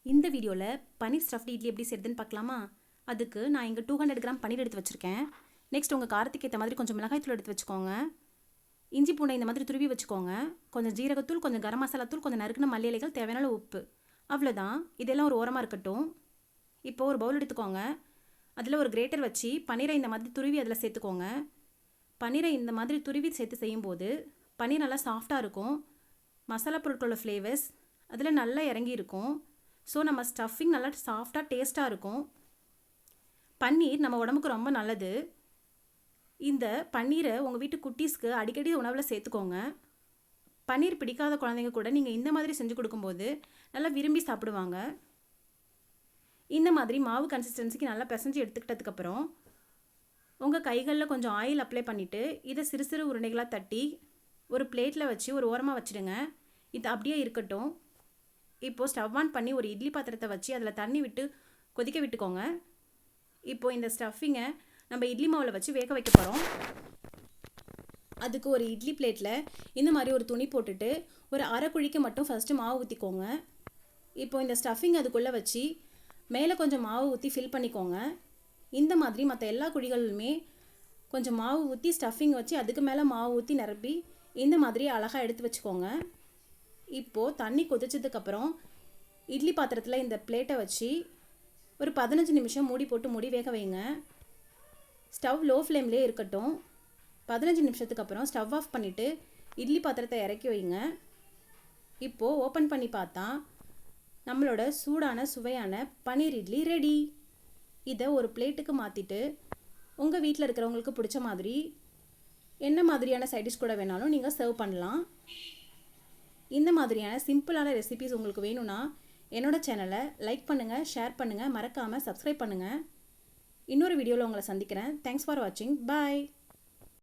இந்த வீடியோவில் பன்னீர் ஸ்டஃப்டு இட்லி எப்படி செய்யுதுன்னு பார்க்கலாமா? அதுக்கு நான் இங்கே 200 கிராம் பன்னீர் எடுத்து வச்சுருக்கேன். நெக்ஸ்ட் உங்கள் காரத்துக்கு ஏற்ற மாதிரி கொஞ்சம் மிளகாய்த்தூள் எடுத்து வச்சுக்கோங்க. இஞ்சி பூண்டை இந்த மாதிரி துருவி வச்சுக்கோங்க. கொஞ்சம் ஜீரகத்தூள், கொஞ்சம் கரம் மசாலா தூள், கொஞ்சம் நறுக்கின மல்லி இலைகள், தேவையான உப்பு. அவ்வளோதான். இதெல்லாம் ஒரு ஓரமாக இருக்கட்டும். இப்போது ஒரு பவுல் எடுத்துக்கோங்க. அதில் ஒரு கிரேட்டர் வச்சு பன்னீரை இந்த மாதிரி துருவி அதில் சேர்த்துக்கோங்க. பன்னீரை இந்த மாதிரி துருவி சேர்த்து செய்யும்போது பன்னீர் நல்லா சாஃப்டாக இருக்கும். மசாலா பொருட்களோட ஃப்ளேவர்ஸ் அதில் நல்லா இறங்கி இருக்கும். ஸோ நம்ம ஸ்டஃபிங் நல்லா சாஃப்டாக டேஸ்ட்டாக இருக்கும். பன்னீர் நம்ம உடம்புக்கு ரொம்ப நல்லது. இந்த பன்னீரை உங்கள் வீட்டு குட்டீஸ்க்கு அடிக்கடி உணவில் சேர்த்துக்கோங்க. பன்னீர் பிடிக்காத குழந்தைங்க கூட நீங்கள் இந்த மாதிரி செஞ்சு கொடுக்கும்போது நல்லா விரும்பி சாப்பிடுவாங்க. இந்த மாதிரி மாவு கன்சிஸ்டன்சிக்கு நல்லா பிசைஞ்சு எடுத்துக்கிட்டதுக்கப்புறம் உங்கள் கைகளில் கொஞ்சம் ஆயில் அப்ளை பண்ணிவிட்டு இதை சிறு சிறு உருண்டைகளாக தட்டி ஒரு பிளேட்டில் வச்சு ஒரு ஓரமாக வச்சுடுங்க. இது அப்படியே இருக்கட்டும். இப்போது ஸ்டவ் ஆன் பண்ணி ஒரு இட்லி பாத்திரத்தை வச்சு அதில் தண்ணி விட்டு கொதிக்க விட்டுக்கோங்க. இப்போது இந்த ஸ்டஃபிங்கை நம்ம இட்லி மாவில் வச்சு வேக வைக்க போகிறோம். அதுக்கு ஒரு இட்லி பிளேட்டில் இந்த மாதிரி ஒரு துணி போட்டுட்டு ஒரு அரை குழிக்கு மட்டும் ஃபஸ்ட்டு மாவு ஊற்றிக்கோங்க. இப்போது இந்த ஸ்டஃபிங் அதுக்குள்ளே வச்சு மேலே கொஞ்சம் மாவு ஊற்றி ஃபில் பண்ணிக்கோங்க. இந்த மாதிரி மற்ற எல்லா குழிகளிலுமே கொஞ்சம் மாவு ஊற்றி ஸ்டஃபிங் வச்சு அதுக்கு மேலே மாவு ஊற்றி நிரப்பி இந்த மாதிரி அழகாக எடுத்து வச்சுக்கோங்க. இப்போது தண்ணி கொதிச்சதுக்கப்புறம் இட்லி பாத்திரத்தில் இந்த பிளேட்டை வச்சு ஒரு 15 நிமிஷம் மூடி போட்டு மூடி வேக வைங்க. ஸ்டவ் லோ ஃப்ளேம்லேயே இருக்கட்டும். 15 நிமிஷத்துக்கு அப்புறம் ஸ்டவ் ஆஃப் பண்ணிவிட்டு இட்லி பாத்திரத்தை இறக்கி வைங்க. இப்போது ஓப்பன் பண்ணி பார்த்தா நம்மளோட சூடான சுவையான பன்னீர் இட்லி ரெடி. இதை ஒரு பிளேட்டுக்கு மாற்றிட்டு உங்கள் வீட்டில் இருக்கிறவங்களுக்கு பிடிச்ச மாதிரி என்ன மாதிரியான சைடிஷ் கூட வேணாலும் நீங்கள் சர்வ் பண்ணலாம். இந்த மாதிரியான சிம்பிளான ரெசிபிஸ் உங்களுக்கு வேணும்னா என்னோடய சேனலை லைக் பண்ணுங்கள், ஷேர் பண்ணுங்கள், மறக்காமல் சப்ஸ்கிரைப் பண்ணுங்கள். இன்னொரு வீடியோவில் உங்களை சந்திக்கிறேன். தேங்க்ஸ் ஃபார் வாட்சிங். பாய்.